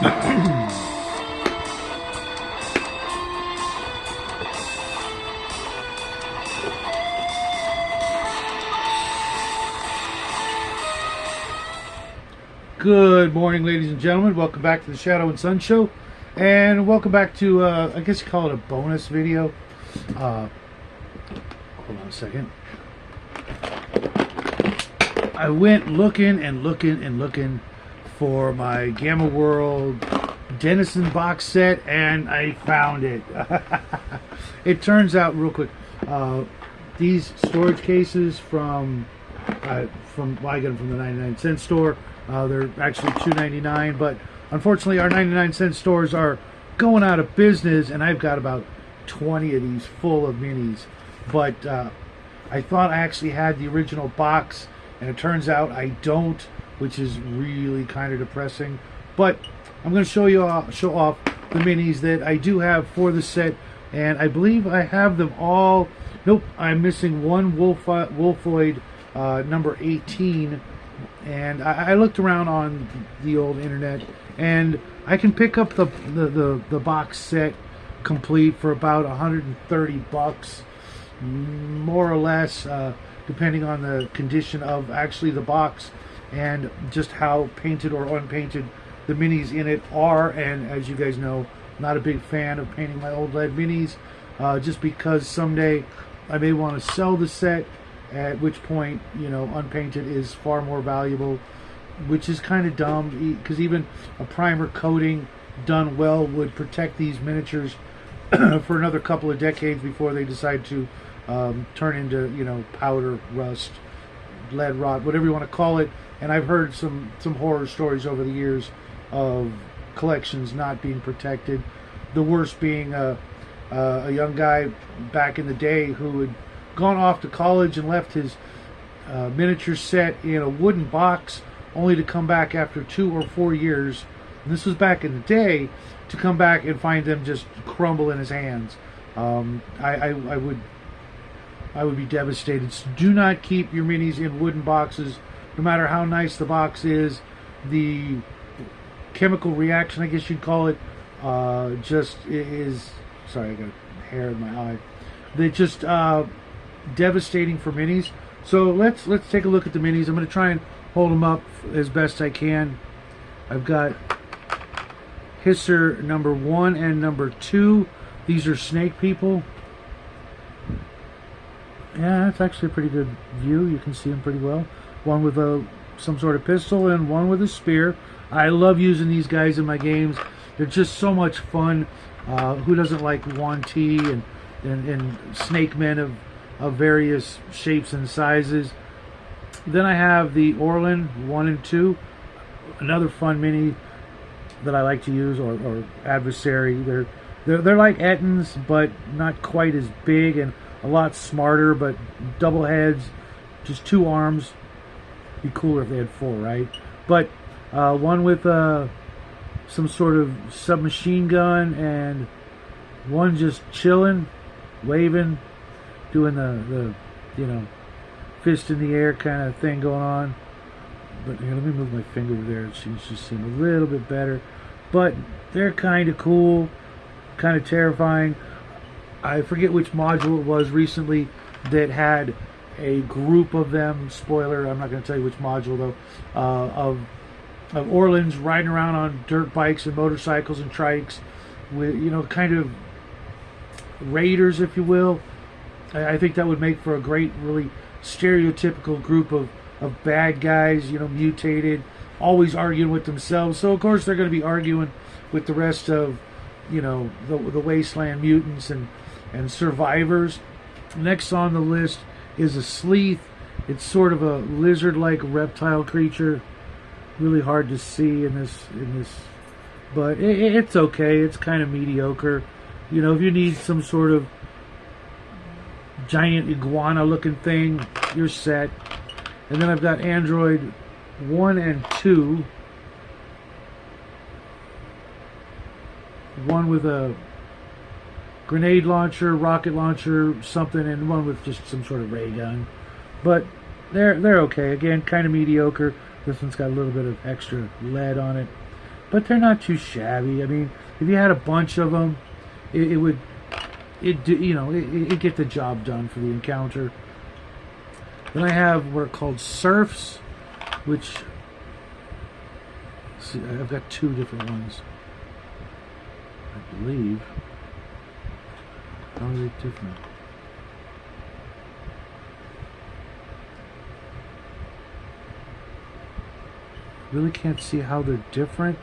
Good morning, ladies and gentlemen. Welcome back to the Shadow and Sun Show, and welcome back to I guess you call it a bonus video. Hold on a second. I went looking and looking for my Gamma World Denizen box set, and I found it. It turns out, real quick, these storage cases from I got them from the 99-cent store. They're actually $2.99, but unfortunately our 99-cent stores are going out of business, and I've got about 20 of these full of minis. But I thought I actually had the original box, and it turns out I don't, which is really kind of depressing. But I'm going to show off the minis that I do have for the set, and I believe I have them all. Nope, I'm missing one Wolfoid number 18. And I looked around on the old internet, and I can pick up the box set complete for about $130, more or less, depending on the condition of actually the box and just how painted or unpainted the minis in it are. And as you guys know, I'm not a big fan of painting my old lead minis, just because someday I may want to sell the set, at which point, you know, unpainted is far more valuable, which is kind of dumb, because even a primer coating done well would protect these miniatures for another couple of decades before they decide to turn into, you know, powder, rust, lead rot, whatever you want to call it. And I've heard some horror stories over the years of collections not being protected. The worst being a young guy back in the day who had gone off to college and left his miniature set in a wooden box, only to come back after 2 or 4 years, and this was back in the day, to come back and find them just crumble in his hands. I would be devastated. So do not keep your minis in wooden boxes, no matter how nice the box is. The chemical reaction, I guess you'd call it, just is. Sorry, I got hair in my eye. They just devastating for minis. So let's take a look at the minis. I'm going to try and hold them up as best I can. I've got Hisser number 1 and number 2. These are snake people. Yeah, that's actually a pretty good view. You can see them pretty well. One with some sort of pistol and one with a spear. I love using these guys in my games. They're just so much fun. Who doesn't like Wanty and snake men of various shapes and sizes? Then I have the Orlan 1 and 2, another fun mini that I like to use, or adversary. They're like Ettins, but not quite as big and a lot smarter, but double heads, just 2 arms. Be cooler if they had 4, right? But one with some sort of submachine gun, and one just chilling, waving, doing the you know, fist in the air kind of thing going on. But here, let me move my finger there. It seems to seem a little bit better. But they're kind of cool, kind of terrifying. I forget which module it was recently that had a group of them. Spoiler, I'm not going to tell you which module though. Of Orlans riding around on dirt bikes and motorcycles and trikes, with, you know, kind of raiders, if you will. I think that would make for a great, really stereotypical group of bad guys, you know, mutated, always arguing with themselves. So of course they're going to be arguing with the rest of, you know, the wasteland mutants and survivors. Next on the list is a Sleeth. It's sort of a lizard-like reptile creature. Really hard to see in this, but it's okay. It's kind of mediocre. You know, if you need some sort of giant iguana-looking thing, you're set. And then I've got Android 1 and 2. One with a grenade launcher, rocket launcher, something, and one with just some sort of ray gun. But they're okay. Again, kind of mediocre. This one's got a little bit of extra lead on it. but they're not too shabby. I mean, if you had a bunch of them, it would it get the job done for the encounter. Then I have what are called serfs, which, see, I've got two different ones, I believe. How are they different? Really can't see how they're different.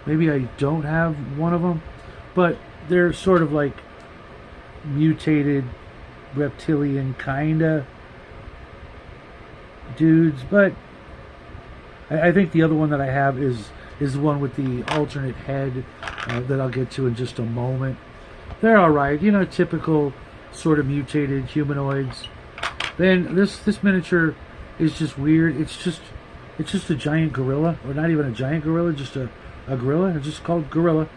Maybe I don't have one of them, but they're sort of like mutated reptilian kinda dudes. But I think the other one that I have is the one with the alternate head that I'll get to in just a moment. They're all right, you know, typical sort of mutated humanoids. Then this miniature is just weird. It's just a giant gorilla, or not even a giant gorilla, just a gorilla. It's just called gorilla.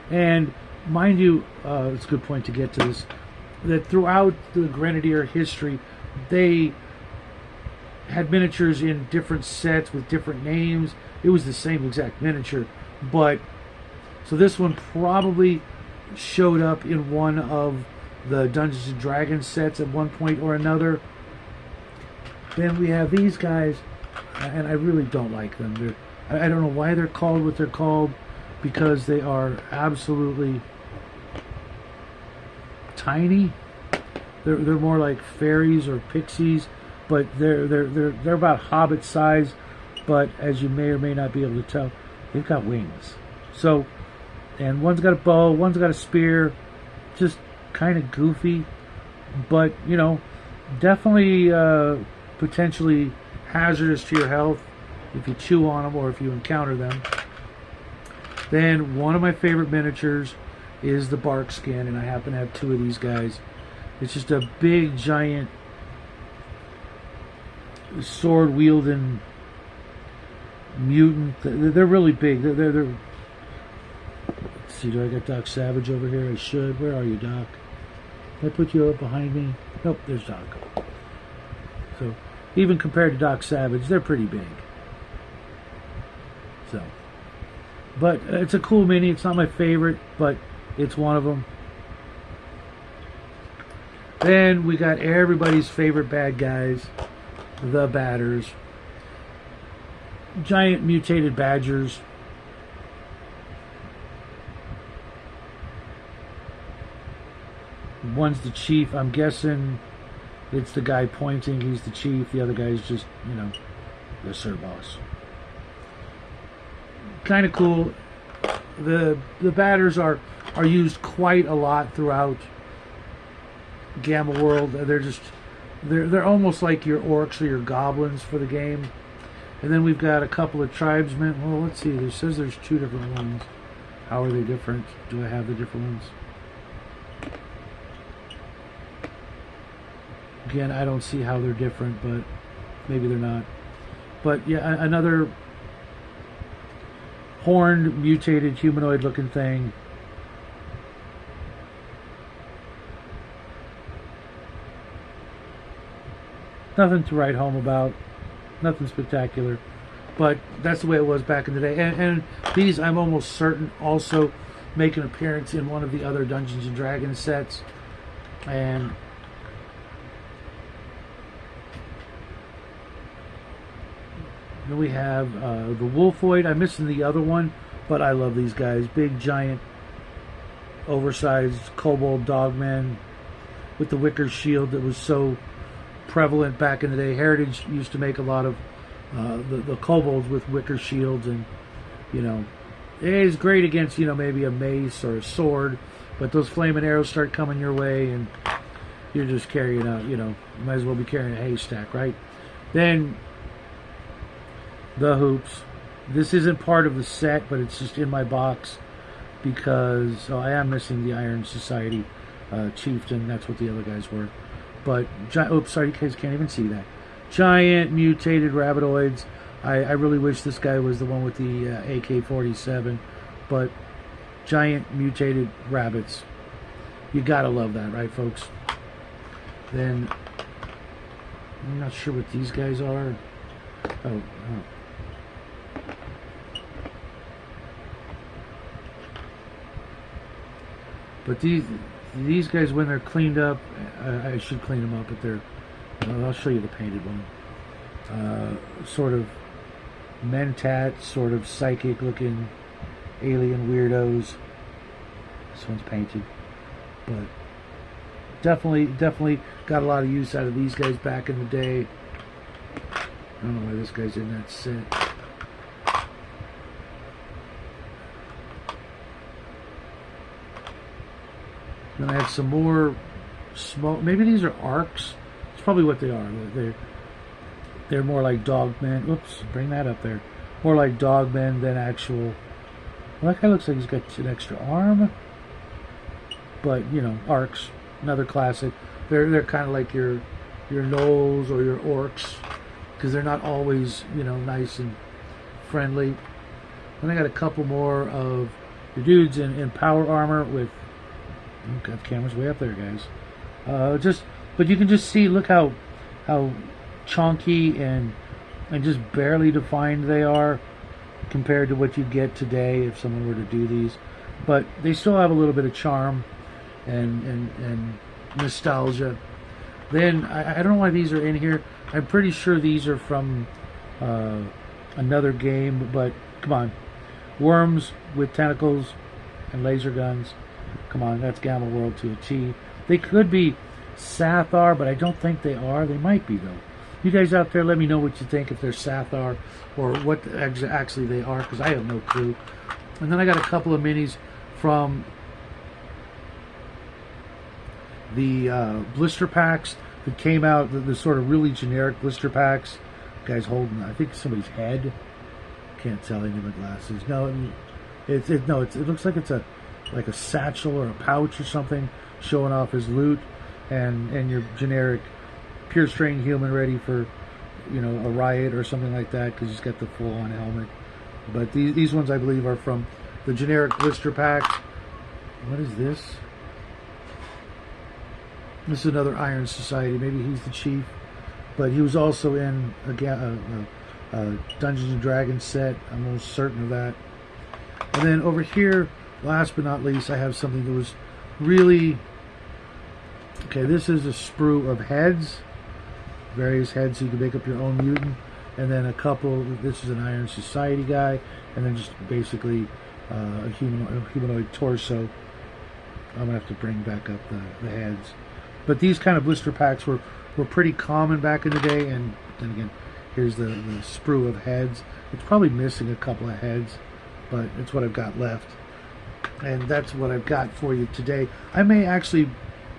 And mind you, it's a good point to get to this, that throughout the Grenadier history, they had miniatures in different sets with different names. It was the same exact miniature, but so this one probably showed up in one of the Dungeons and Dragons sets at one point or another. Then we have these guys, and I really don't like them. I don't know why they're called what they're called, because they are absolutely tiny. They're more like fairies or pixies, but they're about hobbit size. But as you may or may not be able to tell, they've got wings. So, and one's got a bow, one's got a spear. Just kind of goofy, but you know, definitely potentially hazardous to your health if you chew on them or if you encounter them. Then one of my favorite miniatures is the bark skin, and I happen to have two of these guys. It's just a big giant sword wielding mutant. They're really big. They're let's see, do I got Doc Savage over here? I should. Where are you, Doc? Did I put you up behind me? Nope, there's Doc. So even compared to Doc Savage, they're pretty big. So, but it's a cool mini. It's not my favorite, but it's one of them. Then we got everybody's favorite bad guys, the Batters. Giant mutated badgers. One's the chief. I'm guessing it's the guy pointing. He's the chief. The other guy's just, you know, the Sir Boss. Kind of cool. The Batters are used quite a lot throughout Gamma World. They're almost like your orcs or your goblins for the game. And then we've got a couple of tribesmen. Well, let's see. It says there's two different ones. How are they different? Do I have the different ones? Again, I don't see how they're different, but maybe they're not. But yeah, another horned, mutated, humanoid-looking thing. Nothing to write home about. Nothing spectacular. But that's the way it was back in the day. And these, I'm almost certain, also make an appearance in one of the other Dungeons and Dragons sets. And then we have the Wolfoid. I'm missing the other one, but I love these guys. Big, giant, oversized kobold dogmen with the wicker shield that was so prevalent back in the day. Heritage used to make a lot of the kobolds with wicker shields, and you know, it is great against, you know, maybe a mace or a sword, but those flaming arrows start coming your way and you're just carrying a, you know, you might as well be carrying a haystack, right? Then the hoops. This isn't part of the set, but it's just in my box because I am missing the Iron Society chieftain. That's what the other guys were. But oops, sorry, you guys can't even see that. Giant mutated rabbitoids. I really wish this guy was the one with the AK-47, but giant mutated rabbits. You gotta love that, right, folks? Then I'm not sure what these guys are. Oh. But these guys, when they're cleaned up, I should clean them up, but they're, I'll show you the painted one. Sort of mentat, sort of psychic looking alien weirdos. This one's painted, but definitely got a lot of use out of these guys back in the day. I don't know why this guy's in that set. Then I have some more small, maybe these are arcs. It's probably what they are. They're more like dogmen. Oops, bring that up there. More like dogmen than actual. Well, that guy looks like he's got an extra arm. But, you know, arcs, another classic. They're kind of like your gnolls or your orcs, because they're not always, you know, nice and friendly. Then I got a couple more of your dudes in power armor with. Oh, got the camera's way up there, guys. But you can just see. Look how chunky and just barely defined they are compared to what you get today if someone were to do these. But they still have a little bit of charm and nostalgia. Then I don't know why these are in here. I'm pretty sure these are from another game, but come on. Worms with tentacles and laser guns. Come on, that's Gamma World to a T. They could be Sathar, but I don't think they are. They might be, though. You guys out there, let me know what you think, if they're Sathar or what actually they are, because I have no clue. And then I got a couple of minis from the blister packs that came out, the sort of really generic blister packs. Guy's holding, I think, somebody's head. Can't tell any of my glasses. No, it looks like it's like a satchel or a pouch or something, showing off his loot, and your generic pure strain human ready for, you know, a riot or something like that, because he's got the full-on helmet. But these ones, I believe, are from the generic blister packs. What is this? This is another Iron Society. Maybe he's the chief, but he was also in a Dungeons and Dragons set. I'm almost certain of that. And then over here, last but not least, I have something that was really... Okay, this is a sprue of heads. Various heads, so you can make up your own mutant. And then a couple... This is an Iron Society guy. And then just basically a humanoid torso. I'm going to have to bring back up the heads. But these kind of blister packs were pretty common back in the day. And then again, here's the sprue of heads. It's probably missing a couple of heads, but it's what I've got left. And that's what I've got for you today. I may actually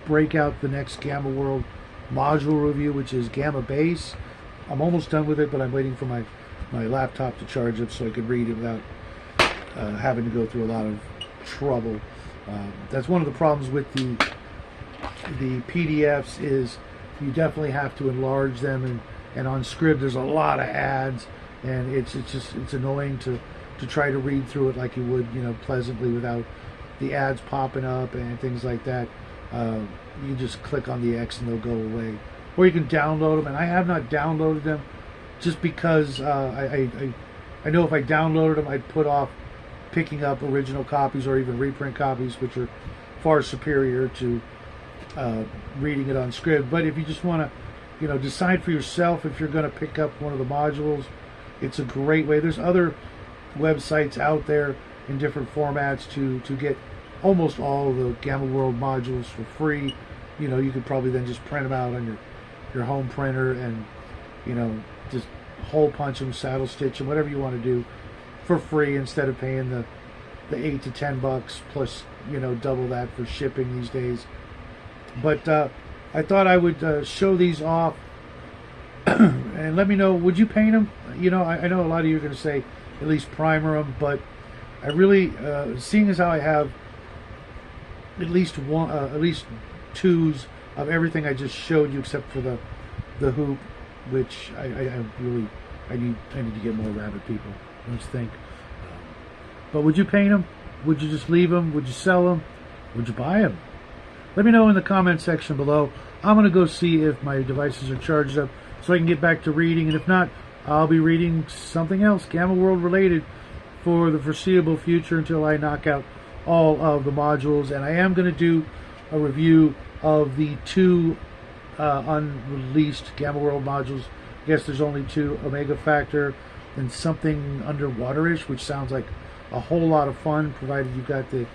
break out the next Gamma World module review, which is Gamma Base. I'm almost done with it, but I'm waiting for my laptop to charge up so I could read it without having to go through a lot of trouble. That's one of the problems with the PDFs, is you definitely have to enlarge them, and on Scrib there's a lot of ads, and it's annoying to try to read through it like you would, you know, pleasantly without the ads popping up and things like that. You just click on the X and they'll go away. Or you can download them, and I have not downloaded them just because I know if I downloaded them I'd put off picking up original copies or even reprint copies, which are far superior to reading it on Scrib. But if you just want to, you know, decide for yourself if you're going to pick up one of the modules, it's a great way. There's other websites out there in different formats to get almost all the Gamma World modules for free. You know, you could probably then just print them out on your home printer and, you know, just hole punch them, saddle stitch them, whatever you want to do for free, instead of paying the $8 to $10 plus, you know, double that for shipping these days. But I thought I would show these off and let me know, would you paint them? You know, I know a lot of you are going to say at least primer them, but I really, seeing as how I have at least twos of everything I just showed you, except for the hoop, which I need to get more rabbit people. Let's think. But would you paint them? Would you just leave them? Would you sell them? Would you buy them? Let me know in the comment section below. I'm going to go see if my devices are charged up so I can get back to reading, and if not, I'll be reading something else Gamma World related for the foreseeable future until I knock out all of the modules, and I am going to do a review of the 2 unreleased Gamma World modules. I guess there's only 2, Omega Factor and something underwaterish, which sounds like a whole lot of fun, provided you've got the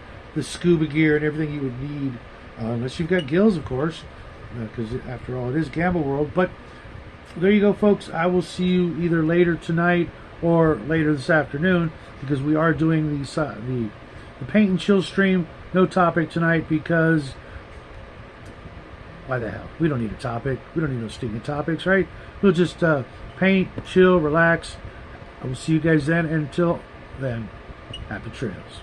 scuba gear and everything you would need, unless you've got gills, of course, because after all, it is Gamma World. But there you go, folks. I will see you either later tonight or later this afternoon, because we are doing the paint and chill stream. No topic tonight, because why the hell? We don't need a topic. We don't need no stinking topics, right? We'll just paint, chill, relax. I will see you guys then. Until then, happy trails.